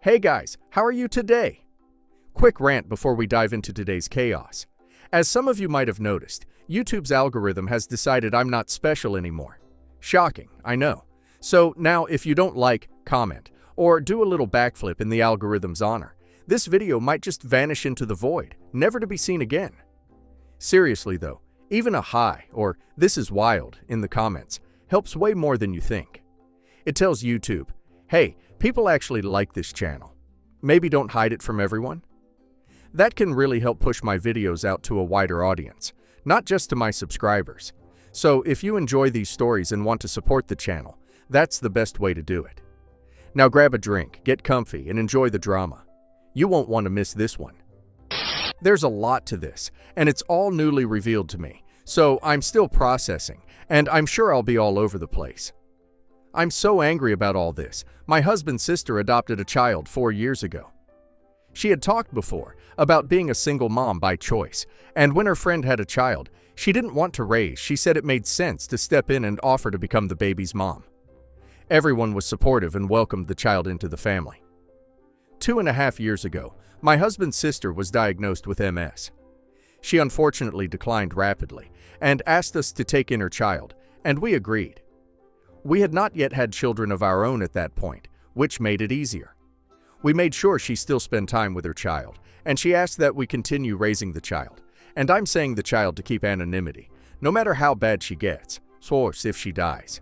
Hey guys, how are you today? Quick rant before we dive into today's chaos. As some of you might have noticed, YouTube's algorithm has decided I'm not special anymore. Shocking, I know. So now if you don't like, comment, or do a little backflip in the algorithm's honor, this video might just vanish into the void, never to be seen again. Seriously though, even a hi or "this is wild" in the comments helps way more than you think. It tells YouTube, hey, people actually like this channel. Maybe don't hide it from everyone. That can really help push my videos out to a wider audience, not just to my subscribers. So if you enjoy these stories and want to support the channel, that's the best way to do it. Now grab a drink, get comfy, and enjoy the drama. You won't want to miss this one. There's a lot to this, and it's all newly revealed to me, so I'm still processing, and I'm sure I'll be all over the place. I'm so angry about all this. My husband's sister adopted a child 4 years ago. She had talked before about being a single mom by choice, and when her friend had a child she didn't want to raise, she said it made sense to step in and offer to become the baby's mom. Everyone was supportive and welcomed the child into the family. 2.5 years ago, my husband's sister was diagnosed with MS. She unfortunately declined rapidly and asked us to take in her child, and we agreed. We had not yet had children of our own at that point, which made it easier. We made sure she still spend time with her child, and she asked that we continue raising the child. And I'm saying the child to keep anonymity, no matter how bad she gets, or if she dies.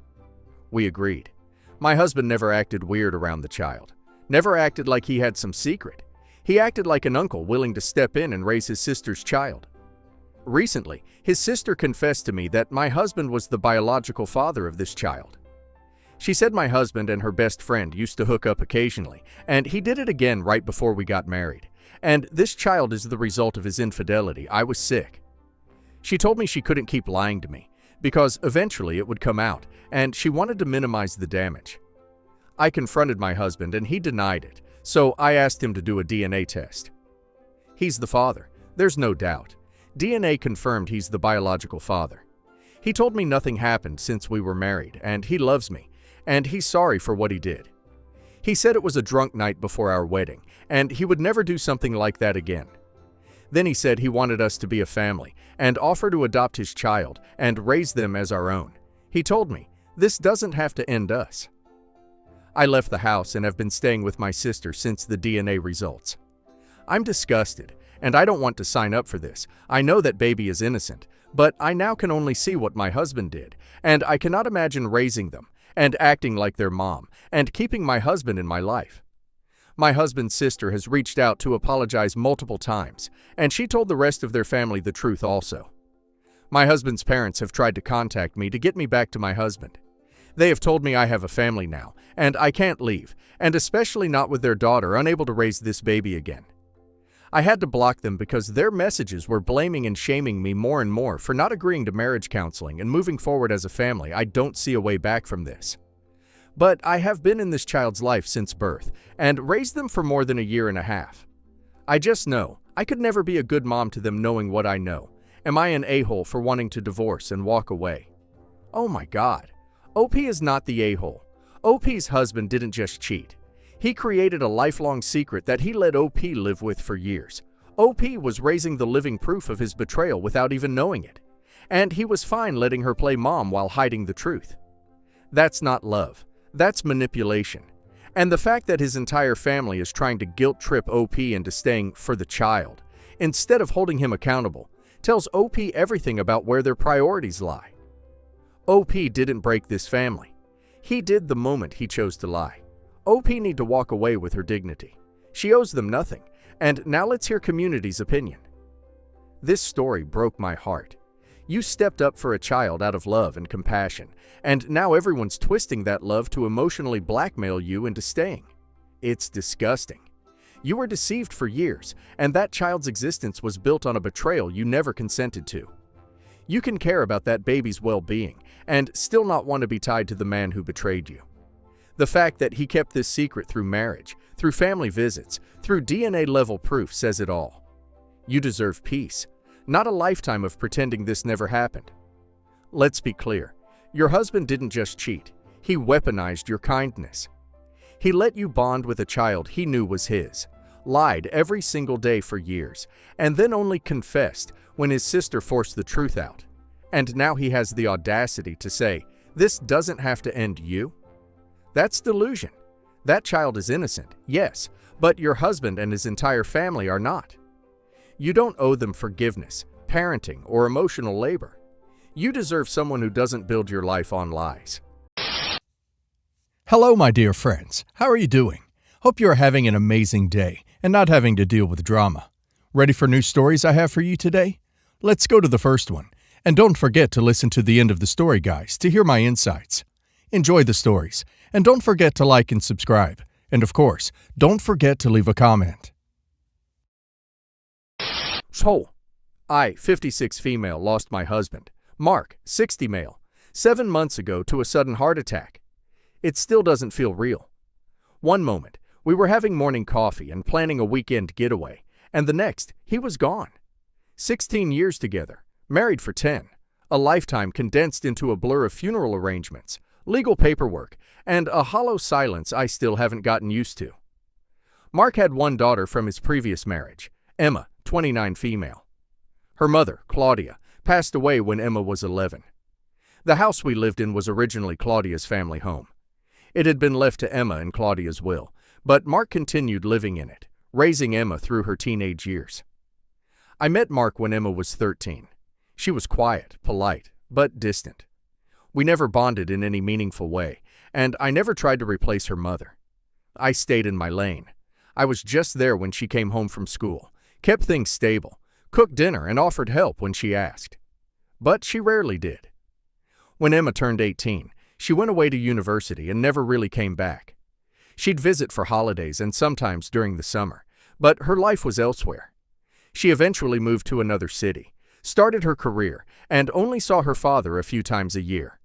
We agreed. My husband never acted weird around the child, never acted like he had some secret. He acted like an uncle willing to step in and raise his sister's child. Recently, his sister confessed to me that my husband was the biological father of this child. She said my husband and her best friend used to hook up occasionally, and he did it again right before we got married. And this child is the result of his infidelity. I was sick. She told me she couldn't keep lying to me, because eventually it would come out, and she wanted to minimize the damage. I confronted my husband and he denied it, so I asked him to do a DNA test. He's the father, there's no doubt. DNA confirmed he's the biological father. He told me nothing happened since we were married, and he loves me, and he's sorry for what he did. He said it was a drunk night before our wedding, and he would never do something like that again. Then he said he wanted us to be a family and offer to adopt his child and raise them as our own. He told me, this doesn't have to end us. I left the house and have been staying with my sister since the DNA results. I'm disgusted, and I don't want to sign up for this. I know that baby is innocent, but I now can only see what my husband did, and I cannot imagine raising them and acting like their mom, and keeping my husband in my life. My husband's sister has reached out to apologize multiple times, and she told the rest of their family the truth also. My husband's parents have tried to contact me to get me back to my husband. They have told me I have a family now, and I can't leave, and especially not with their daughter unable to raise this baby again. I had to block them because their messages were blaming and shaming me more and more for not agreeing to marriage counseling and moving forward as a family. I don't see a way back from this. But I have been in this child's life since birth and raised them for more than 1.5 years. I just know I could never be a good mom to them knowing what I know. Am I an a-hole for wanting to divorce and walk away? Oh my God. OP is not the a-hole. OP's husband didn't just cheat. He created a lifelong secret that he let OP live with for years. OP was raising the living proof of his betrayal without even knowing it. And he was fine letting her play mom while hiding the truth. That's not love. That's manipulation. And the fact that his entire family is trying to guilt-trip OP into staying for the child, instead of holding him accountable, tells OP everything about where their priorities lie. OP didn't break this family. He did the moment he chose to lie. OP need to walk away with her dignity. She owes them nothing. And now let's hear community's opinion. This story broke my heart. You stepped up for a child out of love and compassion, and now everyone's twisting that love to emotionally blackmail you into staying. It's disgusting. You were deceived for years, and that child's existence was built on a betrayal you never consented to. You can care about that baby's well-being and still not want to be tied to the man who betrayed you. The fact that he kept this secret through marriage, through family visits, through DNA-level proof says it all. You deserve peace, not a lifetime of pretending this never happened. Let's be clear. Your husband didn't just cheat. He weaponized your kindness. He let you bond with a child he knew was his, lied every single day for years, and then only confessed when his sister forced the truth out. And now he has the audacity to say, "This doesn't have to end you." That's delusion. That child is innocent, yes, but your husband and his entire family are not. You don't owe them forgiveness, parenting, or emotional labor. You deserve someone who doesn't build your life on lies. Hello, my dear friends. How are you doing? Hope you are having an amazing day and not having to deal with drama. Ready for new stories I have for you today? Let's go to the first one. And don't forget to listen to the end of the story, guys, to hear my insights. Enjoy the stories, and don't forget to like and subscribe. And of course, don't forget to leave a comment. So, I, 56 female, lost my husband, Mark, 60 male, 7 months ago to a sudden heart attack. It still doesn't feel real. One moment, we were having morning coffee and planning a weekend getaway, and the next, he was gone. 16 years together, married for 10, a lifetime condensed into a blur of funeral arrangements, legal paperwork, and a hollow silence I still haven't gotten used to. Mark had one daughter from his previous marriage, Emma, 29 female. Her mother, Claudia, passed away when Emma was 11. The house we lived in was originally Claudia's family home. It had been left to Emma in Claudia's will, but Mark continued living in it, raising Emma through her teenage years. I met Mark when Emma was 13. She was quiet, polite, but distant. We never bonded in any meaningful way, and I never tried to replace her mother. I stayed in my lane. I was just there when she came home from school, kept things stable, cooked dinner, and offered help when she asked. But she rarely did. When Emma turned 18, she went away to university and never really came back. She'd visit for holidays and sometimes during the summer, but her life was elsewhere. She eventually moved to another city, started her career, and only saw her father a few times a year.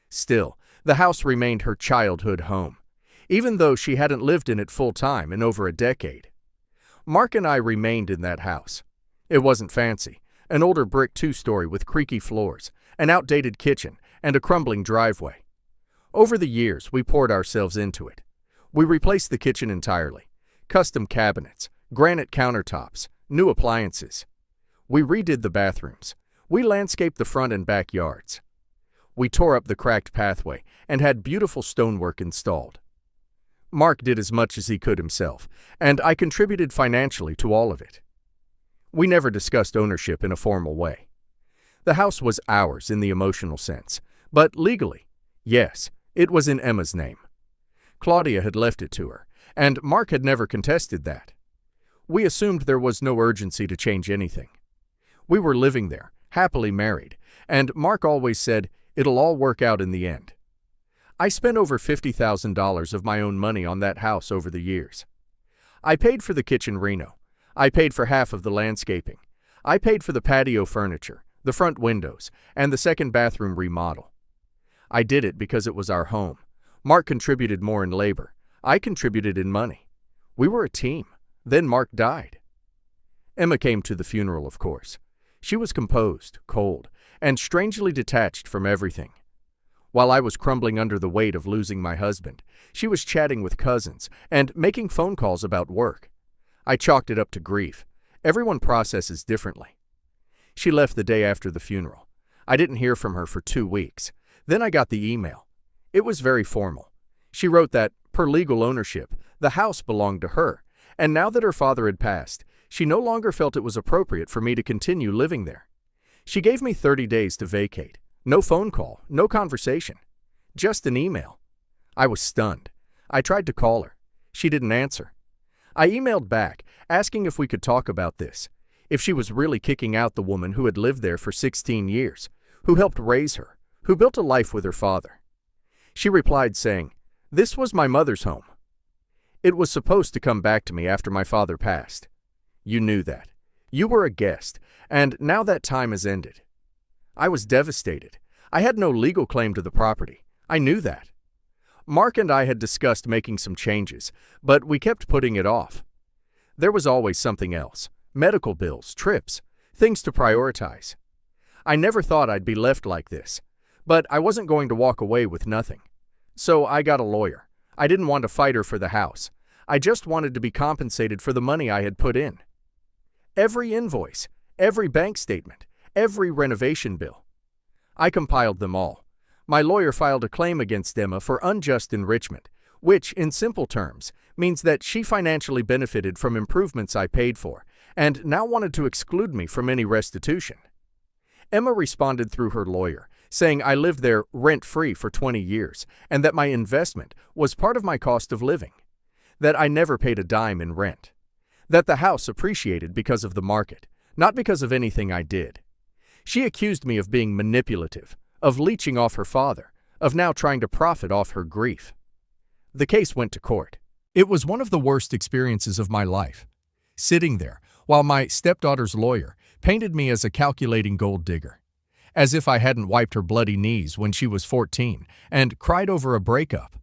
Still, the house remained her childhood home, even though she hadn't lived in it full-time in over a decade. Mark and I remained in that house. It wasn't fancy, an older brick two-story with creaky floors, an outdated kitchen, and a crumbling driveway. Over the years, we poured ourselves into it. We replaced the kitchen entirely. Custom cabinets, granite countertops, new appliances. We redid the bathrooms. We landscaped the front and backyards. We tore up the cracked pathway and had beautiful stonework installed. Mark did as much as he could himself, and I contributed financially to all of it. We never discussed ownership in a formal way. The house was ours in the emotional sense, but legally, yes, it was in Emma's name. Claudia had left it to her, and Mark had never contested that. We assumed there was no urgency to change anything. We were living there, happily married, and Mark always said, "It'll all work out in the end." I spent over $50,000 of my own money on that house over the years. I paid for the kitchen reno. I paid for half of the landscaping. I paid for the patio furniture, the front windows, and the second bathroom remodel. I did it because it was our home. Mark contributed more in labor. I contributed in money. We were a team. Then Mark died. Emma came to the funeral, of course. She was composed, cold, and strangely detached from everything. While I was crumbling under the weight of losing my husband, she was chatting with cousins and making phone calls about work. I chalked it up to grief. Everyone processes differently. She left the day after the funeral. I didn't hear from her for 2 weeks. Then I got the email. It was very formal. She wrote that, per legal ownership, the house belonged to her, and now that her father had passed, she no longer felt it was appropriate for me to continue living there. She gave me 30 days to vacate. No phone call, no conversation. Just an email. I was stunned. I tried to call her. She didn't answer. I emailed back, asking if we could talk about this, if she was really kicking out the woman who had lived there for 16 years, who helped raise her, who built a life with her father. She replied saying, "This was my mother's home. It was supposed to come back to me after my father passed. You knew that. You were a guest, and now that time has ended." I was devastated. I had no legal claim to the property. I knew that. Mark and I had discussed making some changes, but we kept putting it off. There was always something else. Medical bills, trips, things to prioritize. I never thought I'd be left like this, but I wasn't going to walk away with nothing. So I got a lawyer. I didn't want to fight her for the house. I just wanted to be compensated for the money I had put in. Every invoice, every bank statement, every renovation bill. I compiled them all. My lawyer filed a claim against Emma for unjust enrichment, which, in simple terms, means that she financially benefited from improvements I paid for, and now wanted to exclude me from any restitution. Emma responded through her lawyer, saying I lived there rent-free for 20 years, and that my investment was part of my cost of living, that I never paid a dime in rent, that the house appreciated because of the market, not because of anything I did. She accused me of being manipulative, of leeching off her father, of now trying to profit off her grief. The case went to court. It was one of the worst experiences of my life. Sitting there, while my stepdaughter's lawyer painted me as a calculating gold digger, as if I hadn't wiped her bloody knees when she was 14 and cried over a breakup,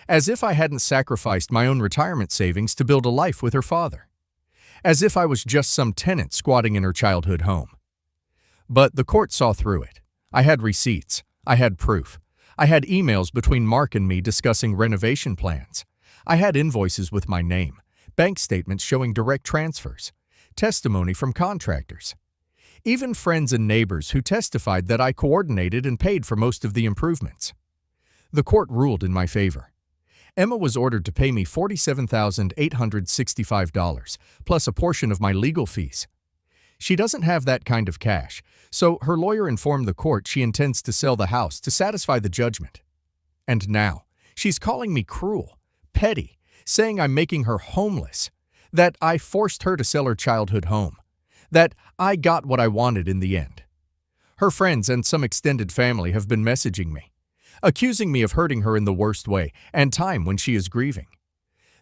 as if I hadn't sacrificed my own retirement savings to build a life with her father, as if I was just some tenant squatting in her childhood home. But the court saw through it. I had receipts. I had proof. I had emails between Mark and me discussing renovation plans. I had invoices with my name, bank statements showing direct transfers, testimony from contractors, even friends and neighbors who testified that I coordinated and paid for most of the improvements. The court ruled in my favor. Emma was ordered to pay me $47,865, plus a portion of my legal fees. She doesn't have that kind of cash, so her lawyer informed the court she intends to sell the house to satisfy the judgment. And now, she's calling me cruel, petty, saying I'm making her homeless, that I forced her to sell her childhood home, that I got what I wanted in the end. Her friends and some extended family have been messaging me, accusing me of hurting her in the worst way and time when she is grieving,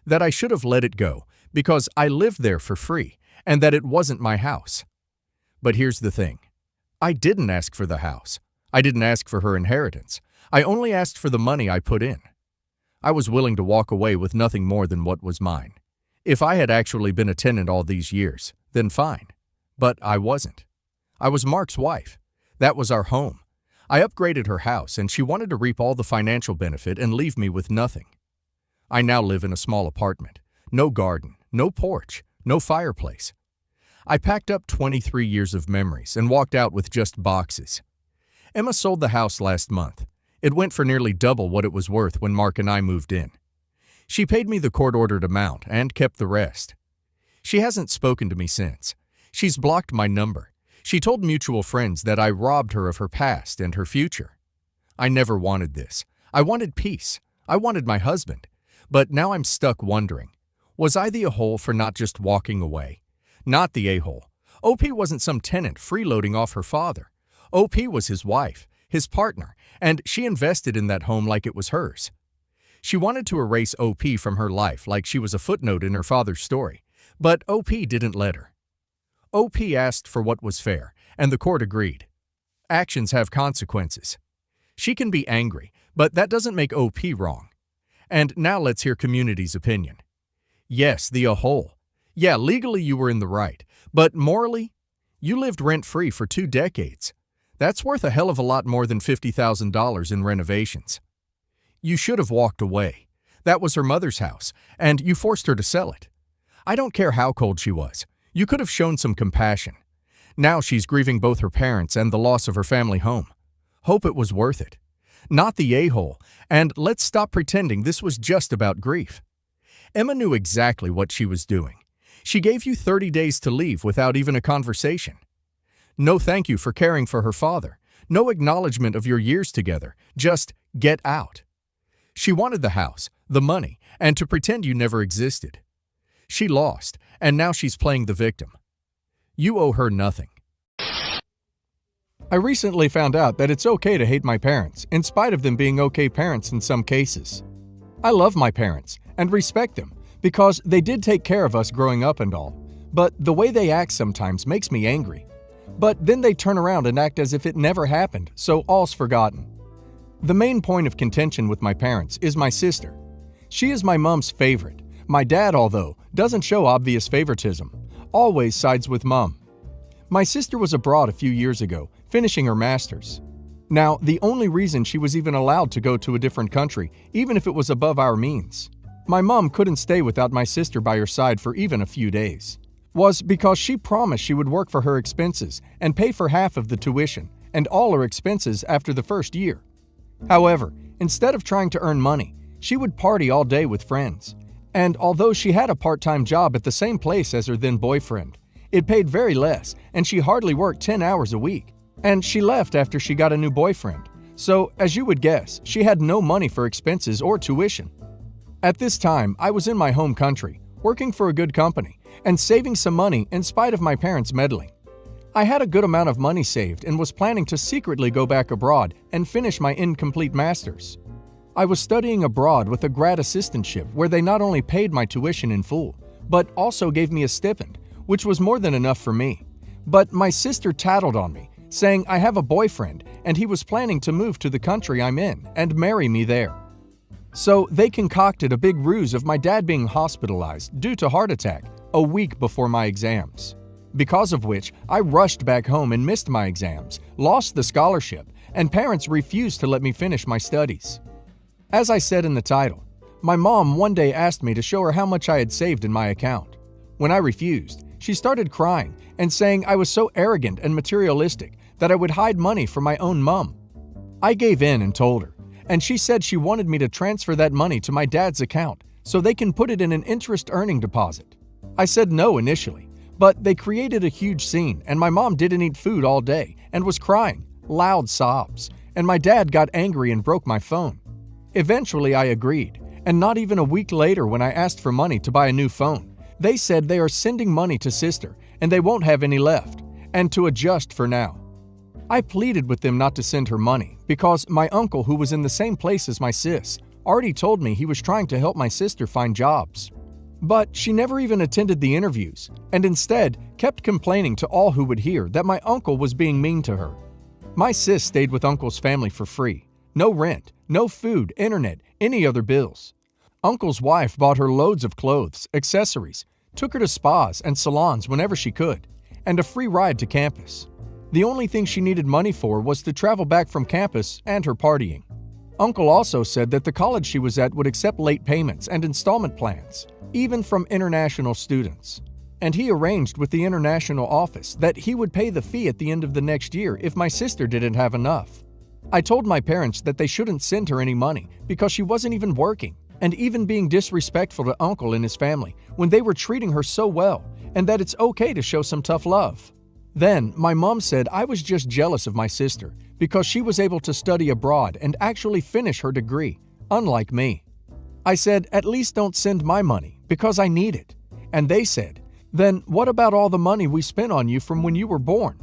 that I should have let it go because I lived there for free and that it wasn't my house. But here's the thing. I didn't ask for the house. I didn't ask for her inheritance. I only asked for the money I put in. I was willing to walk away with nothing more than what was mine. If I had actually been a tenant all these years, then fine. But I wasn't. I was Mark's wife. That was our home. I upgraded her house, and she wanted to reap all the financial benefit and leave me with nothing. I now live in a small apartment. No garden, no porch, no fireplace. I packed up 23 years of memories and walked out with just boxes. Emma sold the house last month. It went for nearly double what it was worth when Mark and I moved in. She paid me the court-ordered amount and kept the rest. She hasn't spoken to me since. She's blocked my number. She told mutual friends that I robbed her of her past and her future. I never wanted this. I wanted peace. I wanted my husband. But now I'm stuck wondering, was I the a-hole for not just walking away? Not the a-hole. OP wasn't some tenant freeloading off her father. OP was his wife, his partner, and she invested in that home like it was hers. She wanted to erase OP from her life like she was a footnote in her father's story, but OP didn't let her. OP asked for what was fair, and the court agreed. Actions have consequences. She can be angry, but that doesn't make OP wrong. And now let's hear community's opinion. Yes, the a-hole. Yeah, legally you were in the right, but morally, you lived rent-free for 2 decades. That's worth a hell of a lot more than $50,000 in renovations. You should have walked away. That was her mother's house, and you forced her to sell it. I don't care how cold she was. You could have shown some compassion. Now she's grieving both her parents and the loss of her family home. Hope it was worth it. Not the a-hole, and let's stop pretending this was just about grief. Emma knew exactly what she was doing. She gave you 30 days to leave without even a conversation. No thank you for caring for her father. No acknowledgement of your years together. Just get out. She wanted the house, the money, and to pretend you never existed. She lost, and now she's playing the victim. You owe her nothing. I recently found out that it's okay to hate my parents, in spite of them being okay parents in some cases. I love my parents and respect them because they did take care of us growing up and all, but the way they act sometimes makes me angry. But then they turn around and act as if it never happened, so all's forgotten. The main point of contention with my parents is my sister. She is my mom's favorite. My dad, although, doesn't show obvious favoritism, always sides with mom. My sister was abroad a few years ago, finishing her master's. Now, the only reason she was even allowed to go to a different country, even if it was above our means, my mom couldn't stay without my sister by her side for even a few days, was because she promised she would work for her expenses and pay for half of the tuition and all her expenses after the first year. However, instead of trying to earn money, she would party all day with friends. And although she had a part-time job at the same place as her then boyfriend, it paid very less and she hardly worked 10 hours a week. And she left after she got a new boyfriend. So, as you would guess, she had no money for expenses or tuition. At this time, I was in my home country, working for a good company, and saving some money in spite of my parents meddling. I had a good amount of money saved and was planning to secretly go back abroad and finish my incomplete master's. I was studying abroad with a grad assistantship where they not only paid my tuition in full, but also gave me a stipend, which was more than enough for me. But my sister tattled on me, saying I have a boyfriend and he was planning to move to the country I'm in and marry me there. So they concocted a big ruse of my dad being hospitalized due to heart attack a week before my exams. Because of which, I rushed back home and missed my exams, lost the scholarship, and parents refused to let me finish my studies. As I said in the title, my mom one day asked me to show her how much I had saved in my account. When I refused, she started crying and saying I was so arrogant and materialistic that I would hide money from my own mom. I gave in and told her, and she said she wanted me to transfer that money to my dad's account so they can put it in an interest-earning deposit. I said no initially, but they created a huge scene and my mom didn't eat food all day and was crying, loud sobs, and my dad got angry and broke my phone. Eventually I agreed, and not even a week later when I asked for money to buy a new phone, they said they are sending money to sister and they won't have any left, and to adjust for now. I pleaded with them not to send her money because my uncle, who was in the same place as my sis, already told me he was trying to help my sister find jobs. But she never even attended the interviews and instead kept complaining to all who would hear that my uncle was being mean to her. My sis stayed with uncle's family for free. No rent, no food, internet, any other bills. Uncle's wife bought her loads of clothes, accessories, took her to spas and salons whenever she could, and a free ride to campus. The only thing she needed money for was to travel back from campus and her partying. Uncle also said that the college she was at would accept late payments and installment plans, even from international students. And he arranged with the international office that he would pay the fee at the end of the next year if my sister didn't have enough. I told my parents that they shouldn't send her any money because she wasn't even working and even being disrespectful to Uncle and his family when they were treating her so well, and that it's okay to show some tough love. Then, my mom said I was just jealous of my sister because she was able to study abroad and actually finish her degree, unlike me. I said, at least don't send my money because I need it. And they said, then what about all the money we spent on you from when you were born?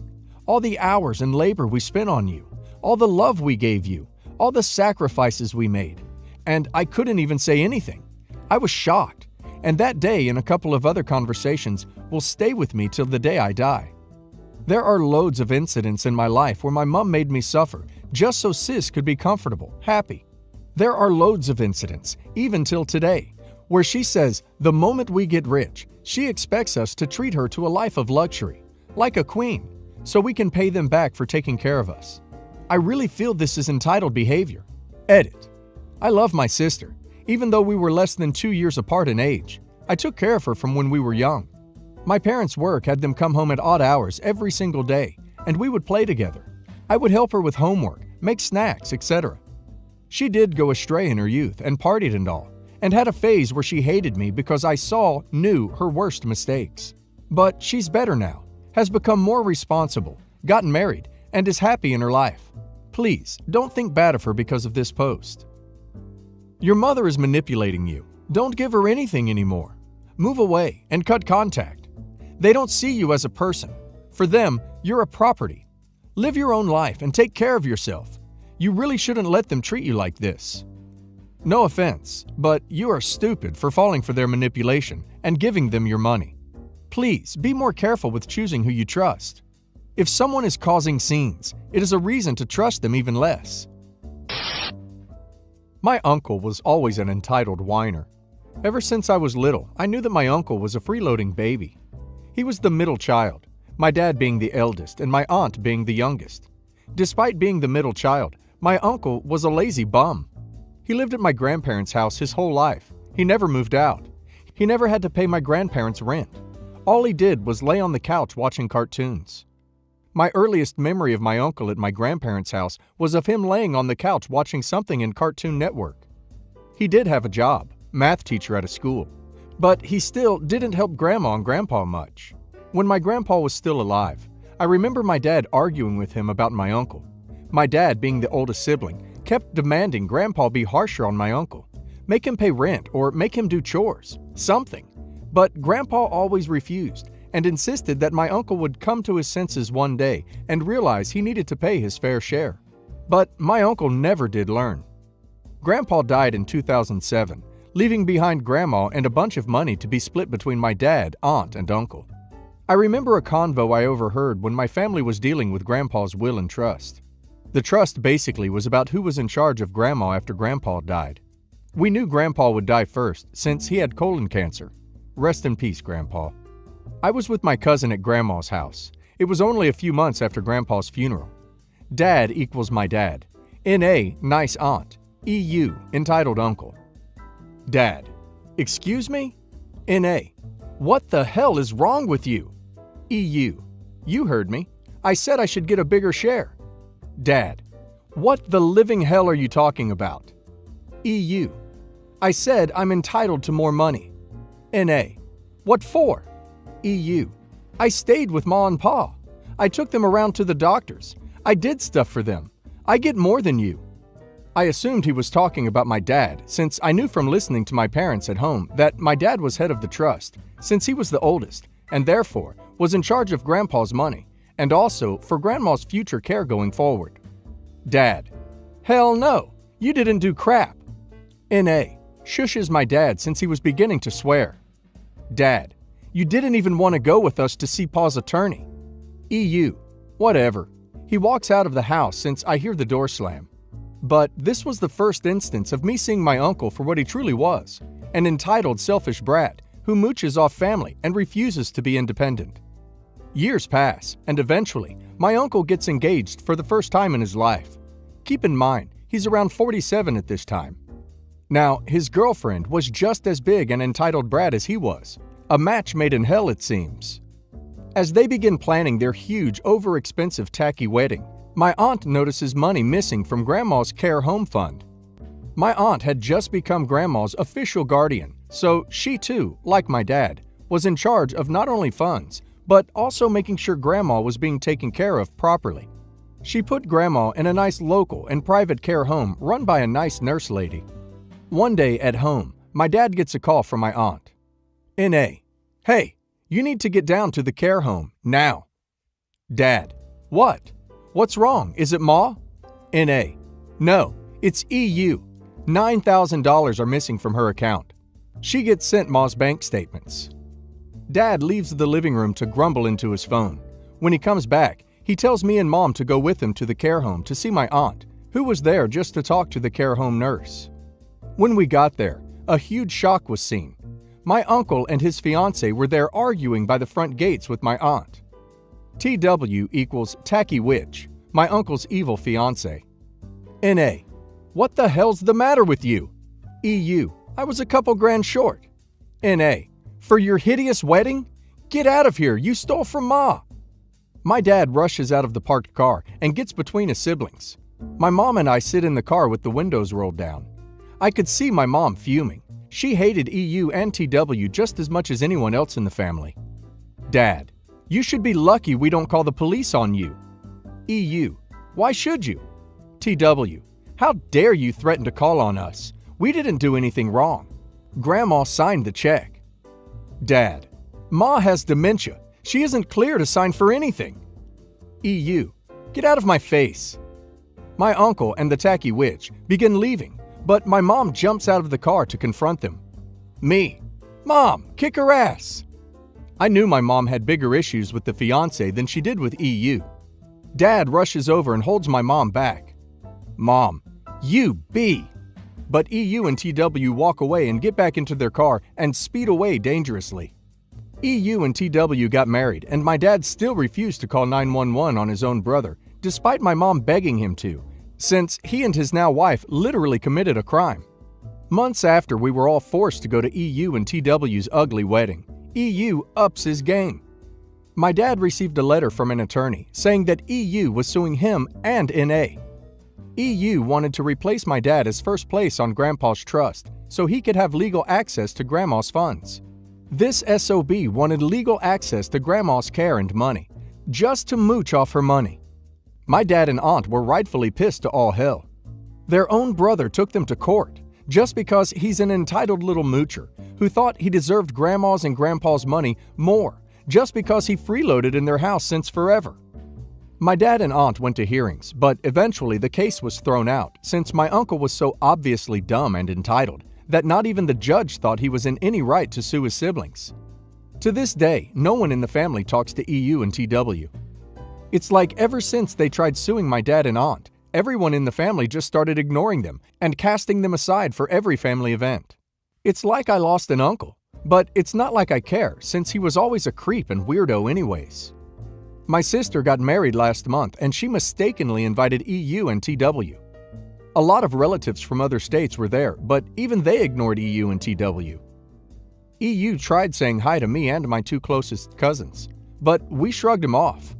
All the hours and labor we spent on you, all the love we gave you, all the sacrifices we made. And I couldn't even say anything. I was shocked. And that day and a couple of other conversations will stay with me till the day I die. There are loads of incidents in my life where my mom made me suffer just so sis could be comfortable, happy. There are loads of incidents, even till today, where she says the moment we get rich, she expects us to treat her to a life of luxury, like a queen, so we can pay them back for taking care of us. I really feel this is entitled behavior. Edit. I love my sister, even though we were less than 2 years apart in age. I took care of her from when we were young. My parents' work had them come home at odd hours every single day, and we would play together. I would help her with homework, make snacks, etc. She did go astray in her youth and partied and all, and had a phase where she hated me because I knew her worst mistakes. But she's better now, has become more responsible, gotten married, and is happy in her life. Please, don't think bad of her because of this post. Your mother is manipulating you. Don't give her anything anymore. Move away and cut contact. They don't see you as a person. For them, you're a property. Live your own life and take care of yourself. You really shouldn't let them treat you like this. No offense, but you are stupid for falling for their manipulation and giving them your money. Please be more careful with choosing who you trust. If someone is causing scenes, it is a reason to trust them even less. My uncle was always an entitled whiner. Ever since I was little, I knew that my uncle was a freeloading baby. He was the middle child, my dad being the eldest and my aunt being the youngest. Despite being the middle child, my uncle was a lazy bum. He lived at my grandparents' house his whole life. He never moved out. He never had to pay my grandparents' rent. All he did was lay on the couch watching cartoons. My earliest memory of my uncle at my grandparents' house was of him laying on the couch watching something in Cartoon Network. He did have a job, math teacher at a school, but he still didn't help Grandma and Grandpa much. When my grandpa was still alive, I remember my dad arguing with him about my uncle. My dad, being the oldest sibling, kept demanding Grandpa be harsher on my uncle, make him pay rent or make him do chores, something. But Grandpa always refused and insisted that my uncle would come to his senses one day and realize he needed to pay his fair share. But my uncle never did learn. Grandpa died in 2007, leaving behind Grandma and a bunch of money to be split between my dad, aunt, and uncle. I remember a convo I overheard when my family was dealing with Grandpa's will and trust. The trust basically was about who was in charge of Grandma after Grandpa died. We knew Grandpa would die first since he had colon cancer. Rest in peace, Grandpa. I was with my cousin at Grandma's house. It was only a few months after Grandpa's funeral. Dad equals my dad. N.A. nice aunt. E.U. entitled uncle. Dad: excuse me? N.A. what the hell is wrong with you? E.U. you heard me. I said I should get a bigger share. Dad: what the living hell are you talking about? E.U. I said I'm entitled to more money. N.A. what for? E.U. I stayed with Ma and Pa. I took them around to the doctors. I did stuff for them. I get more than you. I assumed he was talking about my dad, since I knew from listening to my parents at home that my dad was head of the trust, since he was the oldest, and therefore was in charge of Grandpa's money, and also for Grandma's future care going forward. Dad: hell no, you didn't do crap. N.A. shushes my dad since he was beginning to swear. Dad: you didn't even want to go with us to see Pa's attorney. E.U. whatever. He walks out of the house since I hear the door slam. But this was the first instance of me seeing my uncle for what he truly was, an entitled, selfish brat who mooches off family and refuses to be independent. Years pass, and eventually, my uncle gets engaged for the first time in his life. Keep in mind, he's around 47 at this time. Now, his girlfriend was just as big an entitled brat as he was, a match made in hell it seems. As they begin planning their huge, over-expensive tacky wedding, my aunt notices money missing from Grandma's care home fund. My aunt had just become Grandma's official guardian, so she too, like my dad, was in charge of not only funds, but also making sure Grandma was being taken care of properly. She put Grandma in a nice local and private care home run by a nice nurse lady. One day at home, my dad gets a call from my aunt. N.A. hey, you need to get down to the care home, now. Dad: what? What's wrong? Is it Ma? N.A. no, it's E.U. $9,000 are missing from her account. She gets sent Ma's bank statements. Dad leaves the living room to grumble into his phone. When he comes back, he tells me and Mom to go with him to the care home to see my aunt, who was there just to talk to the care home nurse. When we got there, a huge shock was seen. My uncle and his fiancée were there arguing by the front gates with my aunt. TW equals tacky witch, my uncle's evil fiancé. N.A. what the hell's the matter with you? E.U. I was a couple grand short. N.A. for your hideous wedding? Get out of here, you stole from Ma. My dad rushes out of the parked car and gets between his siblings. My mom and I sit in the car with the windows rolled down. I could see my mom fuming. She hated E.U. and TW just as much as anyone else in the family. Dad: you should be lucky we don't call the police on you. E.U. why should you? TW: how dare you threaten to call on us? We didn't do anything wrong. Grandma signed the check. Dad: Ma has dementia. She isn't clear to sign for anything. E.U. get out of my face. My uncle and the tacky witch begin leaving, but my mom jumps out of the car to confront them. Me: Mom, kick her ass. I knew my mom had bigger issues with the fiancé than she did with E.U. Dad rushes over and holds my mom back. Mom: you be. But E.U. and TW walk away and get back into their car and speed away dangerously. E.U. and TW got married, and my dad still refused to call 911 on his own brother, despite my mom begging him to, since he and his now wife literally committed a crime. Months after we were all forced to go to EU and TW's ugly wedding, EU ups his game. My dad received a letter from an attorney saying that EU was suing him and NA. EU wanted to replace my dad as first place on Grandpa's trust so he could have legal access to Grandma's funds. This SOB wanted legal access to Grandma's care and money, just to mooch off her money. My dad and aunt were rightfully pissed to all hell. Their own brother took them to court just because he's an entitled little moocher who thought he deserved Grandma's and Grandpa's money more just because he freeloaded in their house since forever. My dad and aunt went to hearings, but eventually the case was thrown out since my uncle was so obviously dumb and entitled that not even the judge thought he was in any right to sue his siblings. To this day, no one in the family talks to EU and TW. It's like ever since they tried suing my dad and aunt, everyone in the family just started ignoring them and casting them aside for every family event. It's like I lost an uncle, but it's not like I care since he was always a creep and weirdo anyways. My sister got married last month and she mistakenly invited EU and TW. A lot of relatives from other states were there, but even they ignored EU and TW. EU tried saying hi to me and my two closest cousins, but we shrugged him off.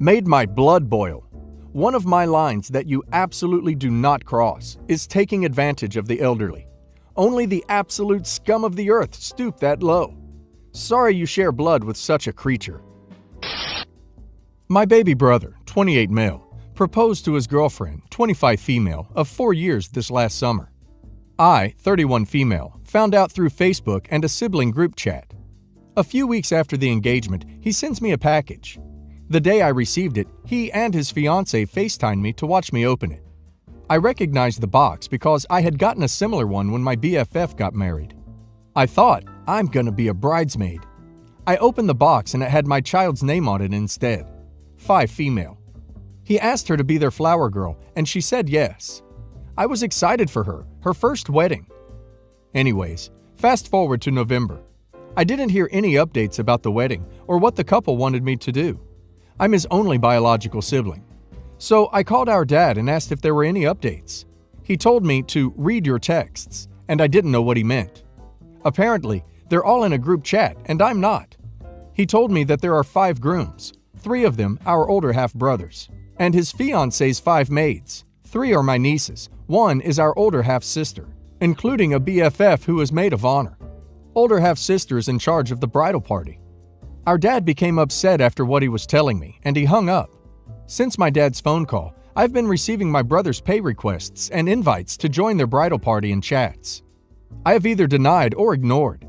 Made my blood boil. One of my lines that you absolutely do not cross is taking advantage of the elderly. Only the absolute scum of the earth stoop that low. Sorry you share blood with such a creature. My baby brother, 28 male, proposed to his girlfriend, 25 female, of 4 years this last summer. I, 31 female, found out through Facebook and a sibling group chat. A few weeks after the engagement, he sends me a package. The day I received it, he and his fiancée FaceTimed me to watch me open it. I recognized the box because I had gotten a similar one when my BFF got married. I thought, I'm gonna be a bridesmaid. I opened the box and it had my child's name on it instead. 5 female. He asked her to be their flower girl, and she said yes. I was excited for her first wedding. Anyways, fast forward to November. I didn't hear any updates about the wedding or what the couple wanted me to do. I'm his only biological sibling. So I called our dad and asked if there were any updates. He told me to read your texts, and I didn't know what he meant. Apparently, they're all in a group chat, and I'm not. He told me that there are 5 grooms, 3 of them our older half-brothers, and his fiancée's 5 maids. 3 are my nieces, 1 is our older half-sister, including a BFF who is maid of honor. Older half-sister is in charge of the bridal party. Our dad became upset after what he was telling me, and he hung up. Since my dad's phone call, I've been receiving my brother's pay requests and invites to join their bridal party and chats. I have either denied or ignored.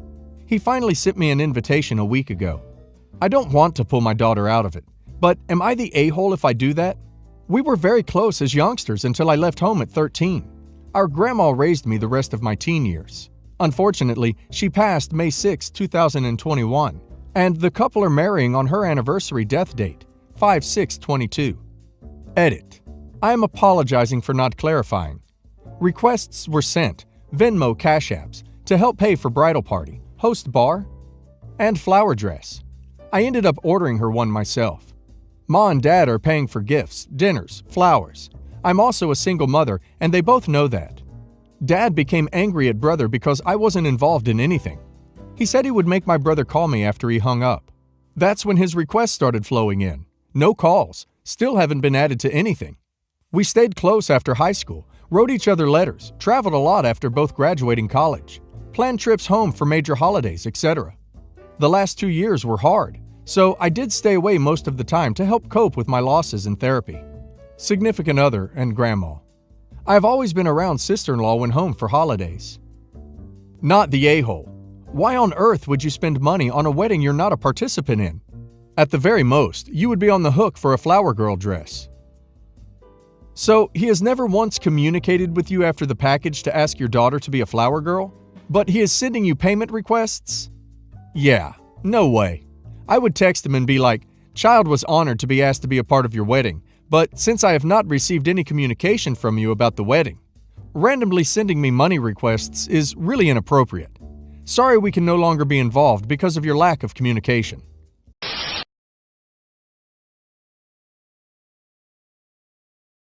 He finally sent me an invitation a week ago. I don't want to pull my daughter out of it, but am I the a-hole if I do that? We were very close as youngsters until I left home at 13. Our grandma raised me the rest of my teen years. Unfortunately, she passed May 6, 2021, and the couple are marrying on her anniversary death date, 5/6/22. Edit. I am apologizing for not clarifying. Requests were sent, Venmo Cash Apps, to help pay for bridal party, host bar, and flower dress. I ended up ordering her one myself. Ma and Dad are paying for gifts, dinners, flowers. I'm also a single mother, and they both know that. Dad became angry at brother because I wasn't involved in anything. He said he would make my brother call me after he hung up. That's when his requests started flowing in. No calls, still haven't been added to anything. We stayed close after high school, wrote each other letters, traveled a lot after both graduating college, planned trips home for major holidays, etc. The last 2 years were hard, so I did stay away most of the time to help cope with my losses in therapy. Significant other and grandma. I've always been around sister-in-law when home for holidays. Not the a-hole. Why on earth would you spend money on a wedding you're not a participant in? At the very most, you would be on the hook for a flower girl dress. So, he has never once communicated with you after the package to ask your daughter to be a flower girl? But he is sending you payment requests? Yeah, no way. I would text him and be like, "Child was honored to be asked to be a part of your wedding, but since I have not received any communication from you about the wedding, randomly sending me money requests is really inappropriate. Sorry we can no longer be involved because of your lack of communication."